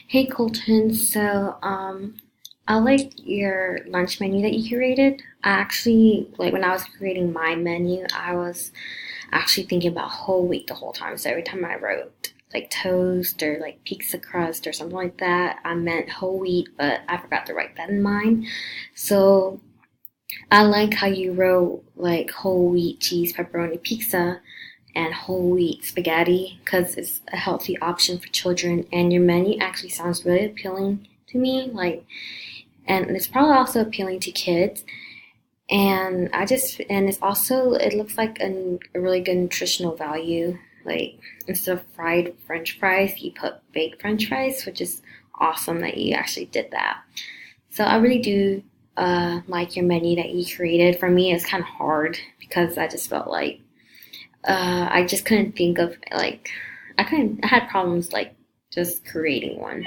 Hey Colton, I like your lunch menu that you curated. I actually, like when I was creating my menu, I was actually thinking about whole wheat the whole time. So every time I wrote like toast or like pizza crust or something like that, I meant whole wheat, but I forgot to write that in mine. So I like how you wrote like whole wheat cheese pepperoni pizza and whole wheat spaghetti because it's a healthy option for children, and your menu actually sounds really appealing to me, and it's probably also appealing to kids. And it's also, it looks like a really good nutritional value. Like instead of fried french fries, you put baked french fries, which is awesome that you actually did that. So I really do like your menu that you created. For me, it's kind of hard because I just felt like I just couldn't think of like I had problems like just creating one.